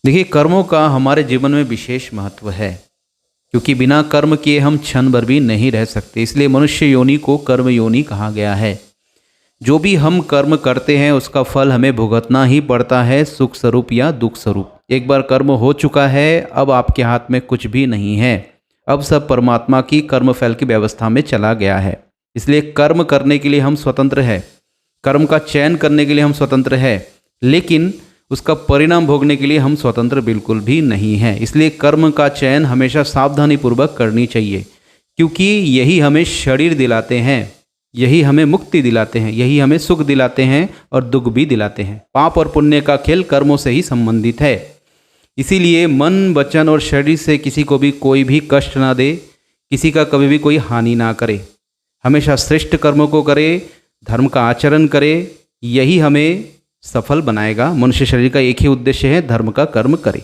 देखिए, कर्मों का हमारे जीवन में विशेष महत्व है, क्योंकि बिना कर्म किए हम क्षण भर भी नहीं रह सकते। इसलिए मनुष्य योनि को कर्म योनि कहा गया है। जो भी हम कर्म करते हैं उसका फल हमें भुगतना ही पड़ता है, सुख स्वरूप या दुख स्वरूप। एक बार कर्म हो चुका है, अब आपके हाथ में कुछ भी नहीं है। अब सब परमात्मा की कर्म फल की व्यवस्था में चला गया है। इसलिए कर्म करने के लिए हम स्वतंत्र हैं, कर्म का चयन करने के लिए हम स्वतंत्र हैं, लेकिन उसका परिणाम भोगने के लिए हम स्वतंत्र बिल्कुल भी नहीं हैं। इसलिए कर्म का चयन हमेशा सावधानी पूर्वक करनी चाहिए, क्योंकि यही हमें शरीर दिलाते हैं, यही हमें मुक्ति दिलाते हैं, यही हमें सुख दिलाते हैं और दुख भी दिलाते हैं। पाप और पुण्य का खेल कर्मों से ही संबंधित है। इसीलिए मन, वचन और शरीर से किसी को भी कोई भी कष्ट ना दे, किसी का कभी भी कोई हानि ना करे। हमेशा श्रेष्ठ कर्मों को करे, धर्म का आचरण करे, यही हमें सफल बनाएगा। मनुष्य शरीर का एक ही उद्देश्य है, धर्म का कर्म करे।